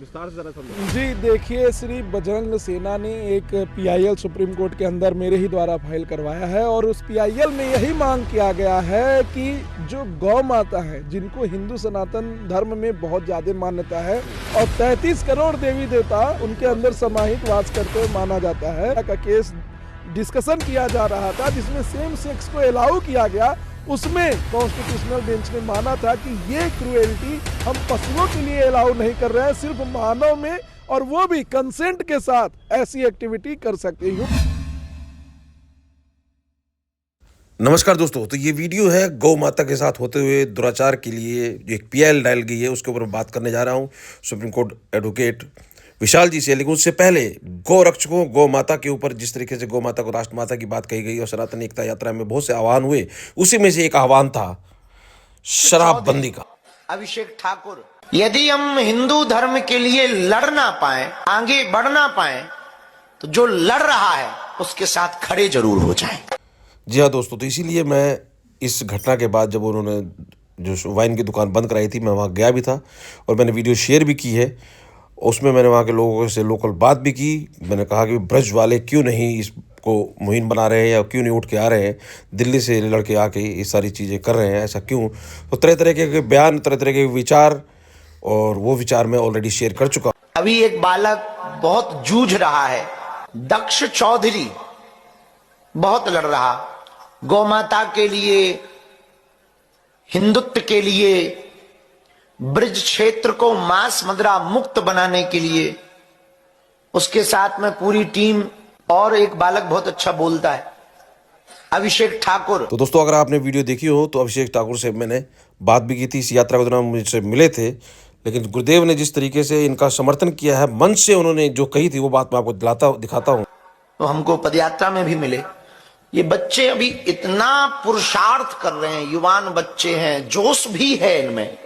विस्तार से जरा समझाइए। जी देखिए, श्री बजरंग सेना ने एक पीआईएल सुप्रीम कोर्ट के अंदर मेरे ही द्वारा फाइल करवाया है और उस पीआईएल में यही मांग किया गया है कि जो गौ माता है, जिनको हिंदू सनातन धर्म में बहुत ज़्यादा मान्यता है और 33 करोड़ देवी देवता उनके अंदर समाहित वास करते हुए माना जाता है, का केस डिस्कशन किया जा रहा था जिसमें सेम सेक्स को अलाउ किया गया। उसमें कॉन्स्टिट्यूशनल बेंच ने माना था कि ये क्रूएल्टी हम पशुओं के लिए अलाउ नहीं कर रहे हैं, सिर्फ मानव में, और वो भी कंसेंट के साथ ऐसी एक्टिविटी कर सकते हैं। नमस्कार दोस्तों, तो ये वीडियो है गौ माता के साथ होते हुए दुराचार के लिए जो एक पीआईएल डाल गई है उसके ऊपर बात करने जा रहा हूँ सुप्रीम कोर्ट एडवोकेट विशाल जी से। लेकिन उससे पहले गौ रक्षकों, गौ माता के ऊपर जिस तरीके से गौ माता को राष्ट्र माता की बात कही गई और सनातन एकता यात्रा में बहुत से आह्वान हुए, उसी में से एक आह्वान था शराबबंदी का। अभिषेक ठाकुर, यदि हम हिंदू धर्म के लिए लड़ ना पाए, आगे बढ़ ना पाए, तो जो लड़ रहा है उसके साथ खड़े जरूर हो जाएं। जी हाँ दोस्तों, तो इसीलिए मैं इस घटना के बाद जब उन्होंने जो वाइन की दुकान बंद कराई थी, मैं वहाँ गया भी था और मैंने वीडियो शेयर भी की है। उसमें मैंने वहाँ के लोगों से लोकल बात भी की। मैंने कहा कि ब्रज वाले क्यों नहीं इसको मुहिम बना रहे हैं या क्यों नहीं उठ के आ रहे हैं, दिल्ली से लड़के आके ये सारी चीज़ें कर रहे हैं, ऐसा क्यों? तो तरह तरह के बयान, तरह तरह के विचार, और वो विचार मैं ऑलरेडी शेयर कर चुका। अभी एक बालक बहुत जूझ रहा है, दक्ष चौधरी बहुत लड़ रहा, गौ माता के लिए, हिंदुत्व के लिए, ब्रज क्षेत्र को मांस मदिरा मुक्त बनाने के लिए। उसके साथ में पूरी टीम, और एक बालक बहुत अच्छा बोलता है, अभिषेक ठाकुर। तो दोस्तों, अगर आपने वीडियो देखी हो तो अभिषेक ठाकुर से मैंने बात भी की थी, इस यात्रा के दौरान मुझसे मिले थे। लेकिन गुरुदेव ने जिस तरीके से इनका समर्थन किया है, मंच से उन्होंने जो कही थी वो बात मैं आपको दिखाता हूँ। तो हमको पदयात्रा में भी मिले। ये बच्चे अभी इतना पुरुषार्थ कर रहे हैं, युवान बच्चे हैं, जोश भी है इनमें।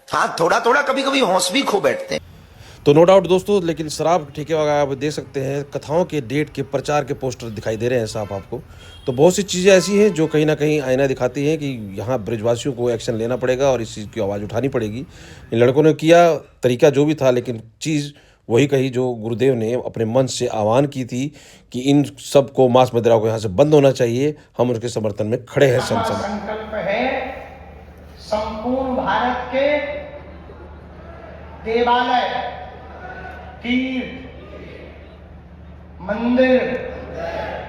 हाँ, थोड़ा थोड़ा कभी कभी होश भी खो बैठते हैं। तो नो डाउट दोस्तों, लेकिन शराब ठेके वगैरह आप देख सकते हैं, कथाओं के डेट के प्रचार के पोस्टर दिखाई दे रहे हैं साफ आपको। तो बहुत सी चीज़ें ऐसी हैं जो कहीं ना कहीं आईना दिखाती हैं कि यहाँ ब्रजवासियों को एक्शन लेना पड़ेगा और इस चीज़ की आवाज़ उठानी पड़ेगी। इन लड़कों ने किया, तरीका जो भी था, लेकिन चीज़ वही कही जो गुरुदेव ने अपने मन से आह्वान की थी कि इन सब को, मांस मदिरा को यहाँ से बंद होना चाहिए। हम उनके समर्थन में खड़े हैं। संकल्प है संपूर्ण भारत के देवालय, तीर्थ, मंदिर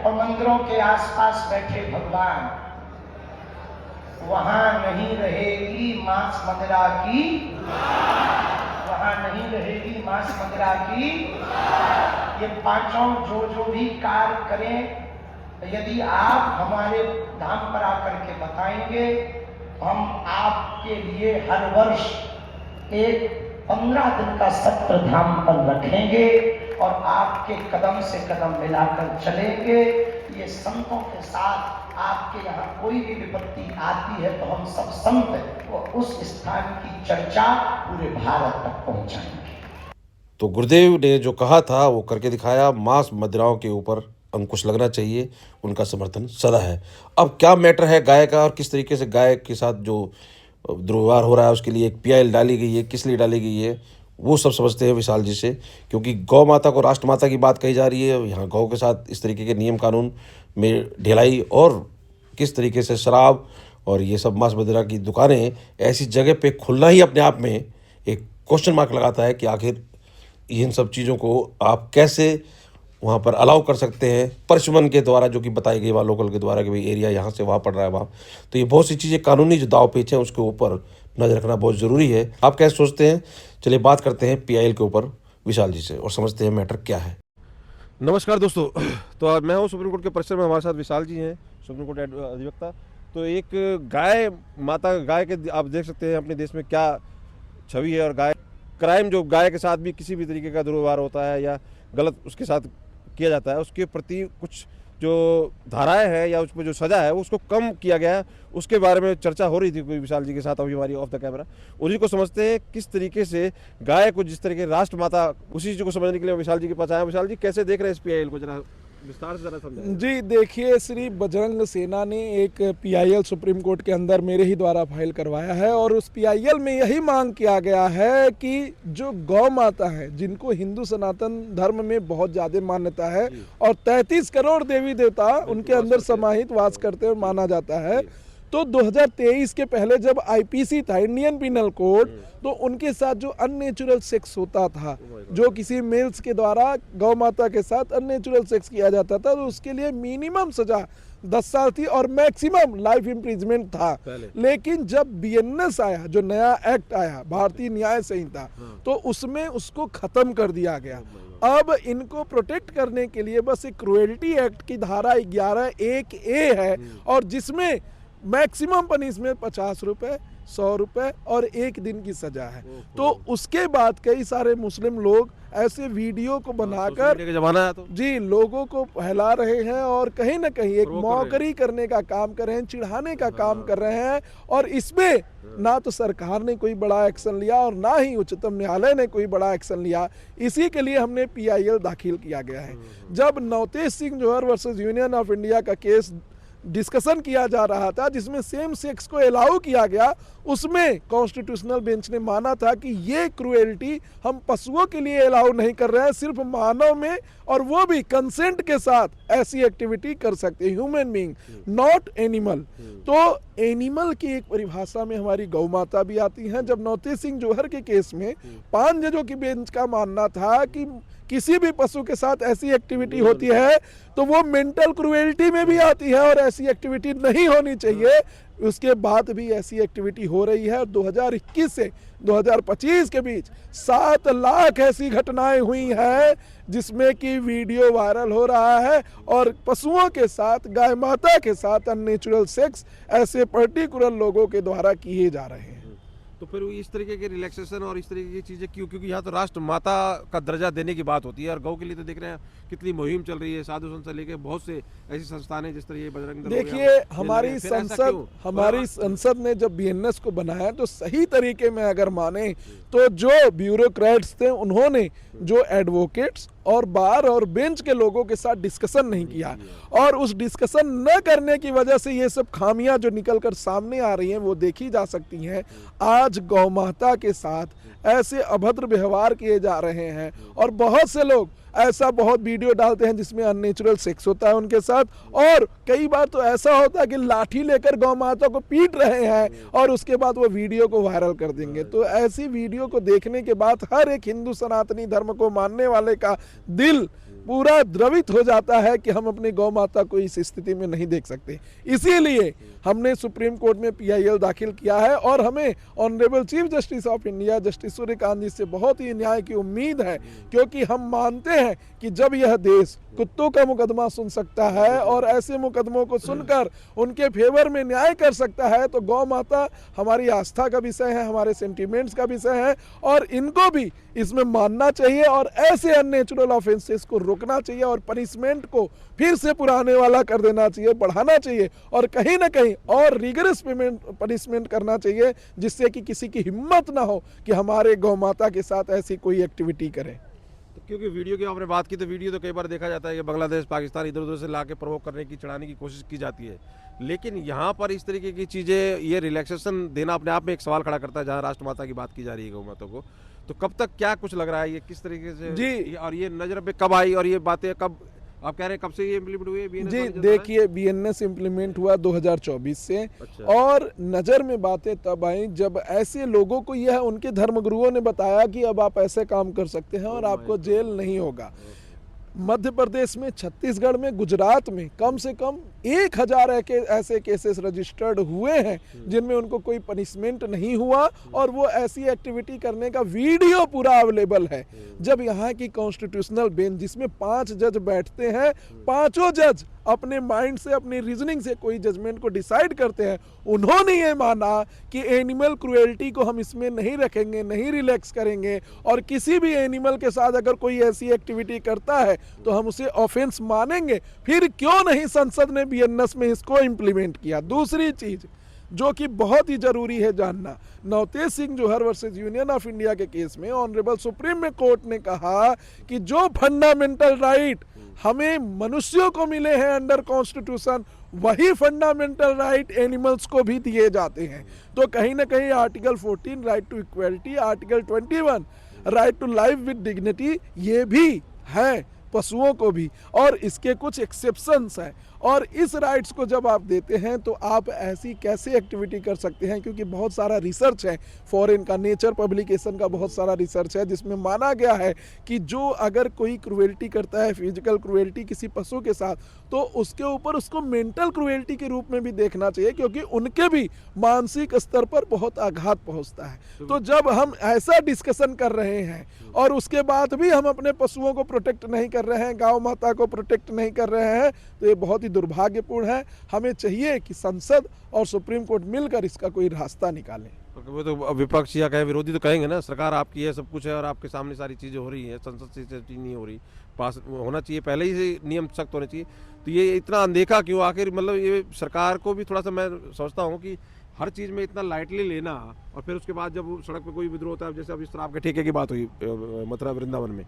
और मंदिरों के आसपास बैठे भगवान, वहां नहीं रहेगी मांस मदिरा की, वहां नहीं रहेगी मांस मदिरा की। ये पांचों जो भी कार्य करें, यदि आप हमारे धाम पर आकर के बताएंगे, हम आपके लिए हर वर्ष एक 15 दिन का सत्र धाम पर रखेंगे और आपके कदम से कदम मिलाकर चलेंगे। ये संतों के साथ आपके यहाँ कोई भी विपत्ति आती है तो हम सब संत वो उस स्थान की चर्चा पूरे भारत तक पहुंचाएंगे। तो गुरुदेव ने जो कहा था वो करके दिखाया। मांस मदिराओं के ऊपर अंकुश लगना चाहिए, उनका समर्थन सदा है। अब क्या मैटर है गाय का और किस तरीके से गाय के साथ जो दुर्व्यवहार हो रहा है उसके लिए एक पीआईएल डाली गई है, किस लिए डाली गई है, वो सब समझते हैं विशाल जी से। क्योंकि गौ माता को राष्ट्र माता की बात कही जा रही है, यहाँ गौ के साथ इस तरीके के नियम कानून में ढिलाई और किस तरीके से शराब और ये सब मांस मदिरा की दुकानें ऐसी जगह पे खुलना ही अपने आप में एक क्वेश्चन मार्क लगाता है कि आखिर इन सब चीज़ों को आप कैसे वहाँ पर अलाउ कर सकते हैं, परिशमन के द्वारा, जो कि बताई गई वहाँ लोकल के द्वारा कि भाई एरिया यहाँ से वहाँ पड़ रहा है वहाँ। तो ये बहुत सी चीज़ें कानूनी जो दाव पेच हैं उसके ऊपर नज़र रखना बहुत ज़रूरी है। आप कैसे सोचते हैं? चलिए बात करते हैं पीआईएल के ऊपर विशाल जी से और समझते हैं मैटर क्या है। नमस्कार दोस्तों, तो मैं हूँ सुप्रीम कोर्ट के परिसर में, हमारे साथ विशाल जी हैं, सुप्रीम कोर्ट अधिवक्ता। तो एक गाय माता, गाय के आप देख सकते हैं अपने देश में क्या छवि है, और गाय क्राइम, जो गाय के साथ भी किसी भी तरीके का दुर्व्यवहार होता है या गलत उसके साथ किया जाता है, उसके प्रति कुछ जो धाराएं हैं या उस पर जो सज़ा है उसको कम किया गया है, उसके बारे में चर्चा हो रही थी कोई विशाल जी के साथ अभी हमारी ऑफ द कैमरा। उसी को समझते हैं किस तरीके से गाय को, जिस तरीके राष्ट्र माता, उसी चीज़ को समझने के लिए विशाल जी के पास आया। विशाल जी, कैसे देख रहे हैं इस पीआईएल को, जरा विस्तार से जरा समझाइए। जी देखिए, श्री बजरंग सेना ने एक पीआईएल सुप्रीम कोर्ट के अंदर मेरे ही द्वारा फाइल करवाया है और उस पीआईएल में यही मांग किया गया है कि जो गौ माता है, जिनको हिंदू सनातन धर्म में बहुत ज़्यादा मान्यता है और 33 करोड़ देवी देवता उनके अंदर समाहित वास करते हुए माना जाता है, तो 2023 के पहले जब आईपीसी था, इंडियन पिनल कोड, तो उनके साथ जो अननेचुरल सेक्स होता था, जो किसी मेल्स के द्वारा गौ माता के साथ अननेचुरल सेक्स किया जाता था, तो उसके लिए मिनिमम सजा 10 साल थी और मैक्सिमम लाइफ इम्प्रिजमेंट था। लेकिन जब बीएनएस आया, जो नया एक्ट आया, भारतीय न्याय संहिता, तो उसमें उसको खत्म कर दिया गया। अब इनको प्रोटेक्ट करने के लिए बस एक क्रुएल्टी एक्ट की धारा 11(1)(a) है और जिसमें मैक्सिमम पनिशमेंट 50 रुपए, 100 रुपए और 1 दिन की सजा है। तो उसके बाद कई सारे मुस्लिम लोग ऐसे वीडियो को बनाकर जमाना है तो जी लोगों को फैला रहे हैं और कहीं ना कहीं एक मौकरी करने का काम कर रहे हैं, चिढ़ाने का काम कर रहे हैं। और इसमें ना तो सरकार ने कोई बड़ा एक्शन लिया और ना ही उच्चतम न्यायालय ने कोई बड़ा एक्शन लिया। इसी के लिए हमने पीआईएल दाखिल किया गया है। जब नवतेज सिंह जौहर वर्सेस यूनियन ऑफ इंडिया का केस डिस्कशन किया जा रहा था, जिसमें सेम सेक्स को अलाउ किया गया, उसमें कॉन्स्टिट्यूशनल बेंच ने माना था कि ये क्रुएल्टी हम पशुओं के लिए अलाउ नहीं कर रहे हैं, सिर्फ मानव में, और वो भी कंसेंट के साथ ऐसी एक्टिविटी कर सकते हैं, ह्यूमन बीइंग, नॉट एनिमल। तो एनिमल की एक परिभाषा में हमारी गौ माता भी आती है। जब नवतेज सिंह जौहर के केस में 5 जजों की बेंच का मानना था कि किसी भी पशु के साथ ऐसी एक्टिविटी होती है तो वो मेंटल क्रुएल्टी में भी आती है और ऐसी एक्टिविटी नहीं होनी चाहिए। उसके बाद भी ऐसी एक्टिविटी हो रही है। 2021 से 2025 के बीच 7 लाख ऐसी घटनाएं हुई हैं जिसमें कि वीडियो वायरल हो रहा है और पशुओं के साथ, गाय माता के साथ अननेचुरल सेक्स ऐसे पर्टिकुलर लोगों के द्वारा किए जा रहे हैं। तो फिर इस तरीके के रिलैक्सेशन और इस तरीके की चीज़ें क्यों? क्योंकि यहाँ तो राष्ट्र माता का दर्जा देने की बात होती है और गौ के लिए तो देख रहे हैं कितनी मुहिम चल रही है, साधु संत से लेके बहुत से ऐसी संस्थाएं जिस तरह ये बजरंग दल हो गया, देखिए फिर हमारी संसद ने जब बीएनएस को बनाया तो सही तरीके में अगर माने तो जो ब्यूरोक्रेट्स थे उन्होंने जो एडवोकेट्स और बार और बेंच के लोगों के साथ डिस्कशन नहीं किया और उस डिस्कशन न करने की वजह से ये सब खामियां जो निकलकर सामने आ रही हैं वो देखी जा सकती हैं। आज गौ माता के साथ ऐसे अभद्र व्यवहार किए जा रहे हैं और बहुत से लोग ऐसा बहुत वीडियो डालते हैं जिसमें अननेचुरल सेक्स होता है उनके साथ, और कई बार तो ऐसा होता है कि लाठी लेकर गौ माता को पीट रहे हैं और उसके बाद वो वीडियो को वायरल कर देंगे। तो ऐसी वीडियो को देखने के बाद हर एक हिंदू सनातनी धर्म को मानने वाले का दिल पूरा द्रवित हो जाता है कि हम अपनी गौ माता को इस स्थिति में नहीं देख सकते। इसीलिए हमने सुप्रीम कोर्ट में पीआईएल दाखिल किया है और हमें honourable chief justice of India justice Suryakant ji से बहुत ही न्याय की उम्मीद है, क्योंकि हम मानते हैं कि जब यह देश कुत्तों का मुकदमा सुन सकता है और ऐसे मुकदमों को सुनकर उनके फेवर में न्याय कर सकता है, तो गौ माता हमारी आस्था का विषय है, हमारे सेंटिमेंट्स का विषय है और इनको भी इसमें मानना चाहिए और ऐसे अननेचुरल ऑफेंसेस को रोकना चाहिए और पनिशमेंट को फिर से पुराने वाला कर देना चाहिए, बढ़ाना चाहिए और कहीं ना कहीं और रिगरस पनिशमेंट करना चाहिए, जिससे कि किसी की हिम्मत ना हो कि हमारे गौ माता के साथ ऐसी कोई एक्टिविटी करें। क्योंकि वीडियो की आपने बात की तो वीडियो तो कई बार देखा जाता है कि बांग्लादेश, पाकिस्तान इधर उधर से लाके प्रोवोक करने की, चढ़ाने की कोशिश की जाती है, लेकिन यहाँ पर इस तरीके की चीज़ें, ये रिलैक्सेशन देना अपने आप में एक सवाल खड़ा करता है। जहाँ राष्ट्रमाता की बात की जा रही है गौ माता को, तो कब तक क्या कुछ लग रहा है ये किस तरीके से जी, और ये नजर पे कब आई और ये बातें कब, आप कह रहे हैं कब से ये इम्प्लीमेंट हुई है? जी देखिए, बीएनएस इम्प्लीमेंट हुआ 2024 से। अच्छा। और नज़र में बातें तब आई जब ऐसे लोगों को यह उनके धर्मगुरुओं ने बताया कि अब आप ऐसे काम कर सकते हैं और आपको जेल नहीं होगा। मध्य प्रदेश में, छत्तीसगढ़ में, गुजरात में कम से कम 1000 ऐसे केसेस रजिस्टर्ड हुए हैं जिनमें उनको कोई पनिशमेंट नहीं हुआ और वो ऐसी एक्टिविटी करने का वीडियो पूरा अवेलेबल है। जब यहाँ की कॉन्स्टिट्यूशनल बेंच, जिसमें 5 जज बैठते हैं, पांचों जज अपने माइंड से, अपनी रीजनिंग से कोई जजमेंट को डिसाइड करते हैं, उन्होंने ये माना कि एनिमल क्रुएल्टी को हम इसमें नहीं रखेंगे, नहीं रिलैक्स करेंगे और किसी भी एनिमल के साथ अगर कोई ऐसी एक्टिविटी करता है तो हम उसे ऑफेंस मानेंगे। फिर क्यों नहीं संसद ने बीएनएस में इसको इम्प्लीमेंट किया? दूसरी चीज जो कि बहुत ही जरूरी है जानना, नवतेज सिंह जौहर वर्सेस यूनियन ऑफ इंडिया के केस में ऑनरेबल सुप्रीम कोर्ट ने कहा कि जो फंडामेंटल राइट हमें मनुष्यों को मिले हैं अंडर कॉन्स्टिट्यूशन, वही फंडामेंटल राइट एनिमल्स को भी दिए जाते हैं। तो कहीं ना कहीं article 14 right to equality, article 21 right to life with dignity, ये भी है पशुओं को भी, और इसके कुछ एक्सेप्शंस हैं। और इस राइट्स को जब आप देते हैं तो आप ऐसी कैसे एक्टिविटी कर सकते हैं, क्योंकि बहुत सारा रिसर्च है फॉरेन का, नेचर पब्लिकेशन का बहुत सारा रिसर्च है जिसमें माना गया है कि जो अगर कोई क्रुएल्टी करता है, फिजिकल क्रुएल्टी किसी पशु के साथ, तो उसके ऊपर उसको मेंटल क्रुएल्टी के रूप में भी देखना चाहिए, क्योंकि उनके भी मानसिक स्तर पर बहुत आघात पहुंचता है। तो जब हम ऐसा डिस्कशन कर रहे हैं और उसके बाद भी हम अपने पशुओं को प्रोटेक्ट नहीं कर रहे हैं, गौ माता को प्रोटेक्ट नहीं कर रहे हैं, तो ये बहुत ही दुर्भाग्यपूर्ण है। हमें चाहिए कि संसद और सुप्रीम कोर्ट मिलकर इसका कोई रास्ता निकालें। वो तो विपक्ष या कहें विरोधी तो कहेंगे ना, सरकार आपकी है, सब कुछ है और आपके सामने सारी चीज़ें हो रही हैं, संसद से चीज़ नहीं हो रही, पास होना चाहिए, पहले ही से नियम सख्त होने चाहिए। तो ये इतना अनदेखा क्यों आखिर? मतलब ये सरकार को भी थोड़ा सा मैं समझता हूँ कि हर चीज़ में इतना लाइटली लेना, और फिर उसके बाद जब सड़क पे कोई विद्रोह होता है, जैसे अब इस तरह आपके ठेके की बात हुई मथुरा वृंदावन में,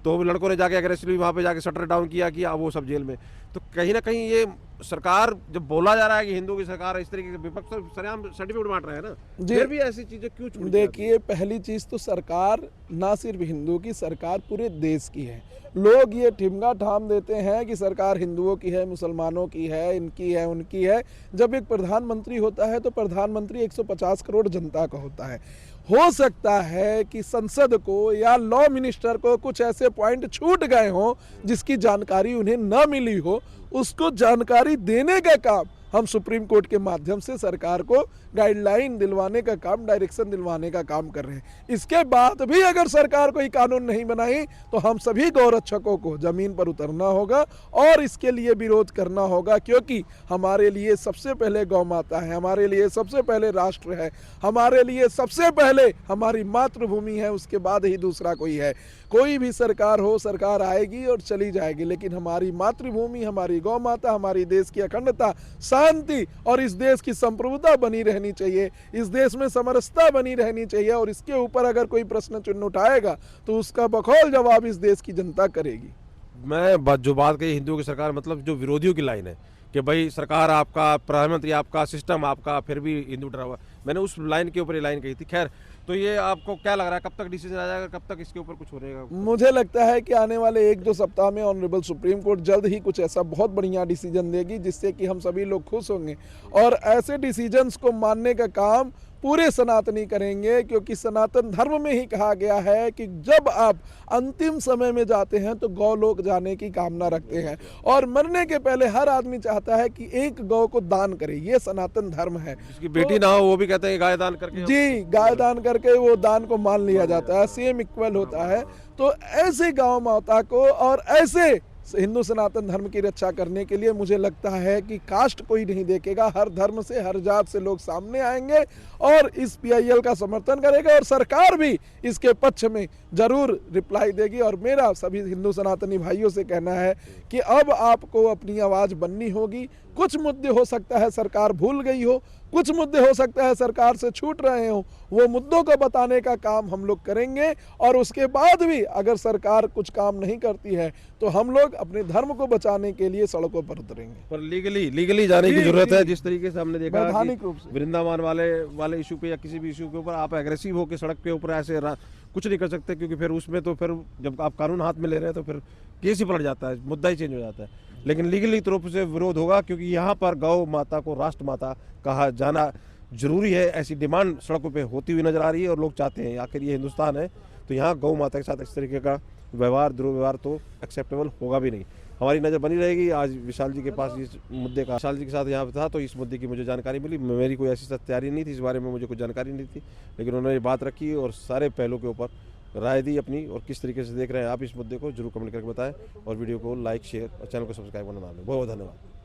तो लड़कों ने जाके अग्रेसिवली वहाँ पे जाके शटर डाउन किया वो सब जेल में। तो कहीं ना कहीं ये सरकार, जब बोला जा रहा है कि हिंदू की सरकार है, इस तरीके से विपक्ष तो सरेआम सर्टिफिकेट बांट रहा है ना, फिर भी ऐसी चीजें क्यों छूट? देखिए, पहली चीज तो सरकार ना सिर्फ हिंदू की, सरकार पूरे देश की है। लोग ये ठिमगा ठाम देते हैं कि सरकार हिंदुओं की है, मुसलमानों की है, इनकी है, उनकी है। जब एक प्रधानमंत्री होता है तो प्रधानमंत्री 150 करोड़ जनता का होता है। हो सकता है कि संसद को या लॉ मिनिस्टर को कुछ ऐसे पॉइंट छूट गए हों जिसकी जानकारी उन्हें न मिली हो, उसको जानकारी देने का काम हम सुप्रीम कोर्ट के माध्यम से सरकार को गाइडलाइन दिलवाने का काम, डायरेक्शन दिलवाने का काम कर रहे हैं। इसके बाद भी अगर सरकार कोई कानून नहीं बनाई तो हम सभी गौरक्षकों को जमीन पर उतरना होगा और इसके लिए विरोध करना होगा, क्योंकि हमारे लिए सबसे पहले गौ माता है, हमारे लिए सबसे पहले राष्ट्र है, हमारे लिए सबसे पहले हमारी मातृभूमि है, उसके बाद ही दूसरा कोई है। कोई भी सरकार हो, सरकार आएगी और चली जाएगी, लेकिन हमारी मातृभूमि, हमारी गौ माता, हमारी देश की अखंडता, शांति और इस देश की संप्रभुता बनी रहनी चाहिए, इस देश में समरसता बनी रहनी चाहिए। और इसके ऊपर अगर कोई प्रश्न चिन्ह उठाएगा तो उसका बखौल जवाब इस देश की जनता करेगी। मैं जो बात कही हिंदुओं की सरकार, मतलब जो विरोधियों की लाइन है कि भाई सरकार आपका, प्रधानमंत्री आपका, सिस्टम आपका, फिर भी हिंदू डरा हुआ, मैंने उस लाइन के ऊपर ये लाइन कही थी। खैर, तो ये आपको क्या लग रहा है, कब तक डिसीजन आ जाएगा, कब तक इसके ऊपर कुछ हो रहेगा? मुझे लगता है कि आने वाले 1-2 सप्ताह में ऑनरेबल सुप्रीम कोर्ट जल्द ही कुछ ऐसा बहुत बढ़िया डिसीजन देगी जिससे कि हम सभी लोग खुश होंगे, और ऐसे डिसीजंस को मानने का काम पूरे सनातनी करेंगे, क्योंकि सनातन धर्म में ही कहा गया है कि जब आप अंतिम समय में जाते हैं तो गौ लोक जाने की कामना रखते हैं, और मरने के पहले हर आदमी चाहता है कि एक गौ को दान करे। ये सनातन धर्म है। जिसकी बेटी ना हो वो भी कहते हैं गाय दान करके, जी, गाय दान करके वो दान को मान लिया जाता है, सेम इक्वल होता है। तो ऐसे गौ माता को और ऐसे हिंदू सनातन धर्म की रक्षा करने के लिए मुझे लगता है कि कास्ट कोई नहीं देखेगा, हर धर्म से, हर जात से लोग सामने आएंगे और इस पीआईएल का समर्थन करेगा, और सरकार भी इसके पक्ष में जरूर रिप्लाई देगी। और मेरा सभी हिंदू सनातनी भाइयों से कहना है कि अब आपको अपनी आवाज़ बननी होगी। कुछ मुद्दे हो सकता है सरकार भूल गई हो, कुछ मुद्दे हो सकता है सरकार से छूट रहे हो, वो मुद्दों को बताने का काम हम लोग करेंगे। और उसके बाद भी अगर सरकार कुछ काम नहीं करती है तो हम लोग अपने धर्म को बचाने के लिए सड़कों पर उतरेंगे। पर लीगली जाने की जरूरत है। जिस तरीके से हमने देखा वैधानिक रूप से वृंदावन वाले इशू पे या किसी भी इशू के ऊपर आप एग्रेसिव होकर सड़क के ऊपर ऐसे कुछ नहीं कर सकते, क्योंकि फिर उसमें तो फिर जब आप कानून हाथ में ले रहे हैं तो फिर केस ही पलट जाता है, मुद्दा ही चेंज हो जाता है। लेकिन लीगली तरफ से विरोध होगा, क्योंकि यहाँ पर गौ माता को राष्ट्र माता कहा जाना जरूरी है। ऐसी डिमांड सड़कों पे होती हुई नजर आ रही है और लोग चाहते हैं, आखिर ये हिंदुस्तान है, तो यहाँ गौ माता के साथ इस तरीके का व्यवहार, दुर्व्यवहार तो एक्सेप्टेबल होगा भी नहीं। हमारी नज़र बनी रहेगी। आज विशाल जी के पास इस मुद्दे का, विशाल जी के साथ यहाँ पे था तो इस मुद्दे की मुझे जानकारी मिली। मेरी कोई ऐसी तैयारी नहीं थी, इस बारे में मुझे कुछ जानकारी नहीं थी, लेकिन उन्होंने ये बात रखी और सारे पहलुओं के ऊपर राय दी अपनी। और किस तरीके से देख रहे हैं आप इस मुद्दे को, जरूर कमेंट करके बताएं और वीडियो को लाइक, शेयर और चैनल को सब्सक्राइब करना ना भूलें। बहुत बहुत धन्यवाद।